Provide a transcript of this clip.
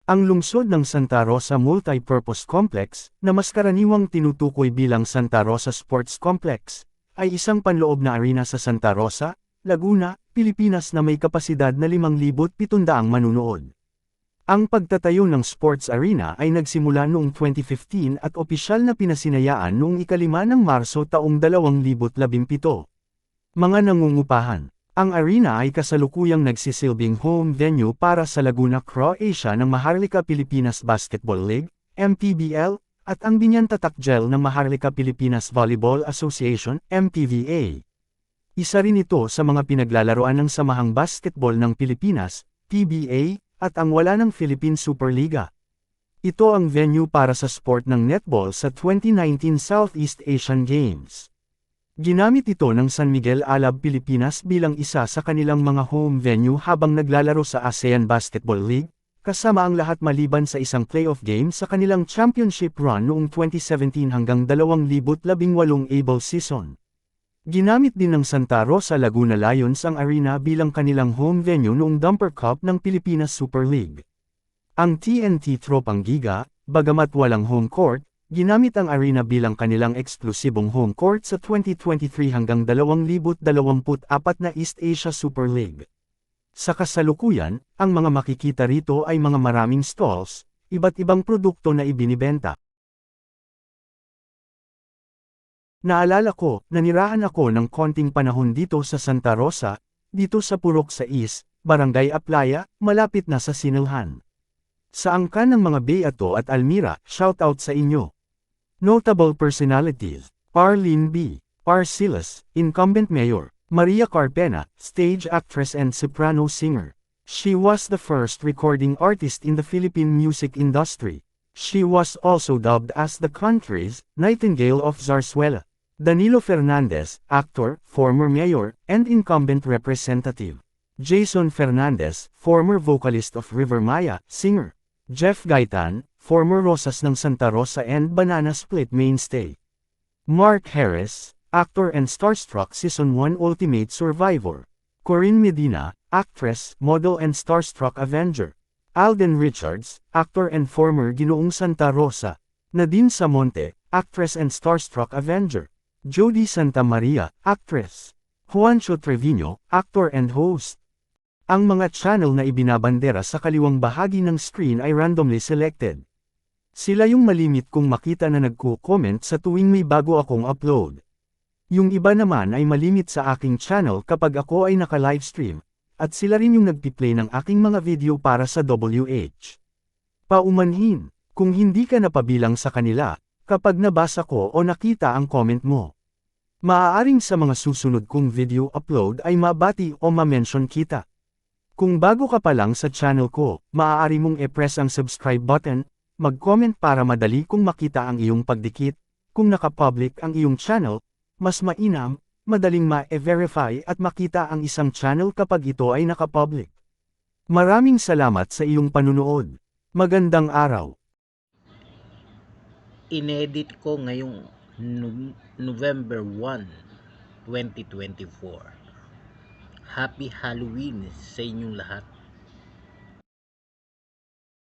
Ang lungsod ng Santa Rosa Multipurpose Complex, na mas karaniwang tinutukoy bilang Santa Rosa Sports Complex, ay isang panloob na arena sa Santa Rosa, Laguna, Pilipinas na may kapasidad na 5,700 manunood. Ang pagtatayo ng sports arena ay nagsimula noong 2015 at opisyal na pinasinayaan noong 5 ng Marso taong 2017. Mga nangungupahan. Ang arena ay kasalukuyang nagsisilbing home venue para sa Laguna Croatia ng Maharlika Pilipinas Basketball League, MPBL, at ang Binyantatakjel ng Maharlika Pilipinas Volleyball Association, MPVA. Isa rin ito sa mga pinaglalaroan ng Samahang Basketball ng Pilipinas, PBA, at ang wala ng Philippine Superliga. Ito ang venue para sa sport ng netball sa 2019 Southeast Asian Games. Ginamit ito ng San Miguel Alab Pilipinas bilang isa sa kanilang mga home venue habang naglalaro sa ASEAN Basketball League, kasama ang lahat maliban sa isang playoff game sa kanilang championship run noong 2017 hanggang 2018 ABL season. Ginamit din ng Santa Rosa Laguna Lions ang arena bilang kanilang home venue noong Dumper Cup ng Pilipinas Super League. Ang TNT Tropang Giga, bagamat walang home court, ginamit ang arena bilang kanilang eksklusibong home court sa 2023 hanggang 2024 na East Asia Super League. Sa kasalukuyan, ang mga makikita rito ay mga maraming stalls, iba't ibang produkto na ibinibenta. Naalala ko, nanirahan ako ng konting panahon dito sa Santa Rosa, dito sa Purok 6, Barangay Aplaya, malapit na sa Sinilhan. Sa angkan ng mga Beato at Almira, shoutout sa inyo. Notable personalities: Arlene B. Arcilas, incumbent mayor; Maria Carpena, stage actress and soprano singer. She was the first recording artist in the Philippine music industry. She was also dubbed as the country's Nightingale of Zarzuela. Danilo Fernandez, actor, former mayor, and incumbent representative. Jason Fernandez, former vocalist of River Maya, singer. Jeff Gaitan, former Rosas ng Santa Rosa and Banana Split mainstay. Mark Harris, actor and Starstruck Season 1 Ultimate Survivor. Corinne Medina, actress, model and Starstruck Avenger. Alden Richards, actor and former Ginoong Santa Rosa. Nadine Samonte, actress and Starstruck Avenger. Jody Santa Maria, actress. Juancho Trevino, actor and host. Ang mga channel na ibinabandera sa kaliwang bahagi ng screen ay randomly selected. Sila yung malimit kong makita na nagko-comment sa tuwing may bago akong upload. Yung iba naman ay malimit sa aking channel kapag ako ay naka-livestream, at sila rin yung nagpi-play ng aking mga video para sa WH. Paumanhin, kung hindi ka napabilang sa kanila, kapag nabasa ko o nakita ang comment mo. Maaaring sa mga susunod kong video upload ay mabati o ma-mention kita. Kung bago ka pa lang sa channel ko, maaari mong i-press ang subscribe button, mag-comment para madali kong makita ang iyong pagdikit. Kung naka-public ang iyong channel, mas mainam, madaling ma-verify at makita ang isang channel kapag ito ay naka-public. Maraming salamat sa iyong panunood. Magandang araw. Inedit ko ngayong November 1, 2024. Happy Halloween sa inyong lahat.